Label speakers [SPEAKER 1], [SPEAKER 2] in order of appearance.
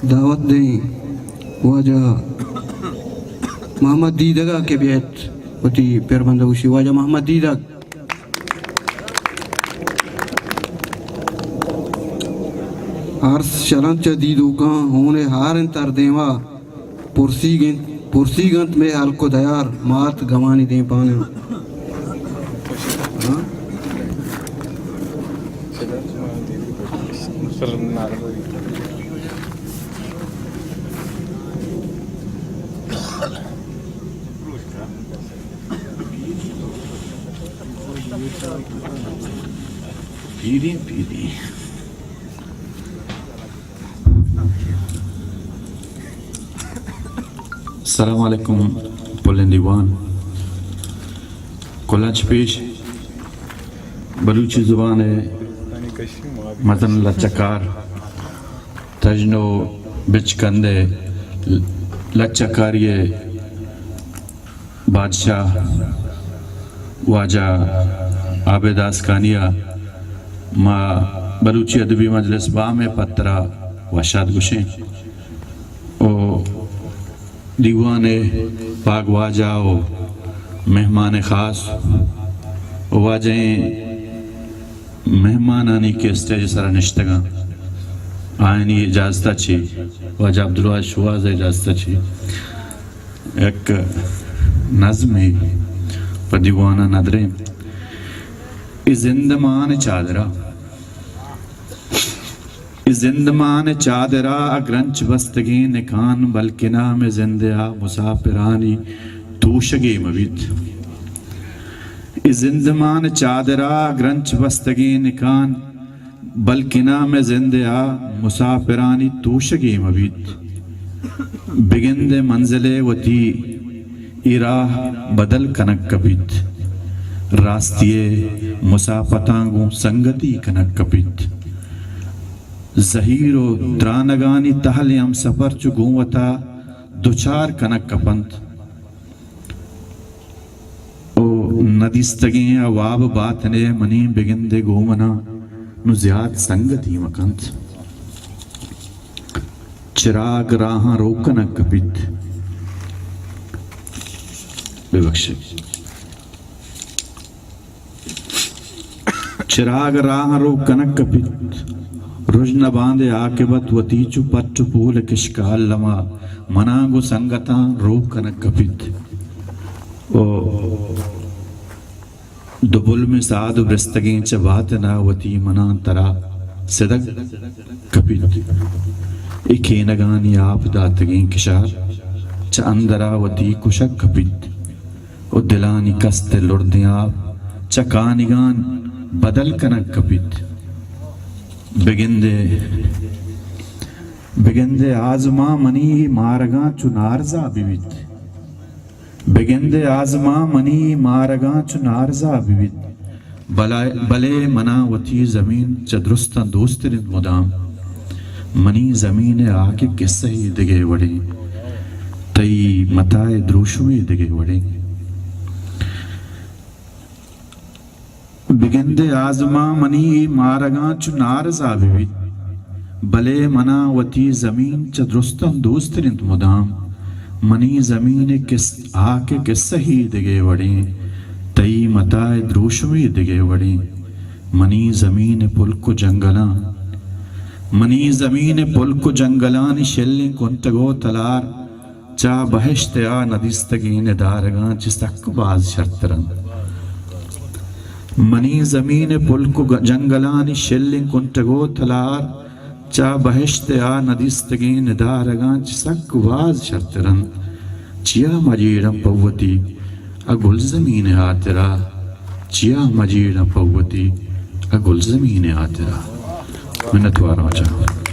[SPEAKER 1] دعوت دیں واجہ محمد دیدگا کے بیت ہوتی پیر بندوشی واجہ محمد دیدگ عرص شلنچ دیدو کان ہونے ہارن تر دیوا پرسی گنت میں حلق و دیار مات گوانی دیں پانے
[SPEAKER 2] پیری السلام علیکم پولین دیوان کلچ پیش بلوچی زبان ہے متن لچکار تجنو بچ کندے لچکاری بادشاہ واجہ عابد آسکانیہ ما بلوچی ادبی مجلس بام پترہ وشاد گشیں او دیوان پاک واجہ و مہمان خاص واجہیں مہمانانی کے اسٹیج سارا نشتگاں آئینی اجازتہ چھی واجہ عبدالواحد شواز اجازتہ چھی ایک نظمی پا دیوانہ ندریں زندمان چادرہ اگرنچ بستگی نکان بلکہ نام زندہ مسافرانی توشگی مبید زندمان چادرہ اگرنچ بستگی نکان بلکہ نام زندہ مسافرانی توشگی مبید بگند منزل وتی ایراہ بدل کنک کبید راستیے مسافتانگوں سنگتی کنک کپیت زہیر و درانگانی تحلیم سفر چو گونوتا دوچار کنک کپنت او ندیستگیں اواب باتنے منی بگندے گومنا نو زیاد سنگتی مکنت چراغ راہاں روکنک کپیت بے بخشے چراغ راہ رو کنک کپیت رجن باندے آکبت وطیچو پچو پول کشکال لما منانگو سنگتاں رو کنک کپیت دبل میں سعد برستگیں چباتنا وطی منان ترا صدق کپیت ایکے نگانی آپ داتگیں کشار چا اندرا وطی کشک کپیت او دلانی کست لردیں آپ چا کانگان بدل کنک کپیت بگندے آزما منی مارگاں چو نارزا بیویت بگندے آزما منی مارگاں چو نارزا بیویت بلے منا وطی زمین چدرستان دوسترین مدام منی زمین آکے کسے ہی دگے وڑیں تئی متائے دروشوی دگے وڑیں بگندے آزما منی مارگاں چو نارزا بیویت بلے منا وطی زمین چدرستان دوسترین مدام منی زمین آکے کسے ہی دگے وڑیں تئی متائے دروشوی دگے وڑیں منی زمین پلکو جنگلانی شلیں کنتگو تلار چا بہشت آ ندیستگین دارگاں چسک باز شرطرن منی زمین پلکو جنگلانی شلیں کنتگو تلار چا بہشت آ ندیستگین دارگاں چسک باز شرطرن چیا مجیڑم پوتی اگل زمین آترا چیا مجیڑم پوتی اگل زمین آترا منت وارا چاہوں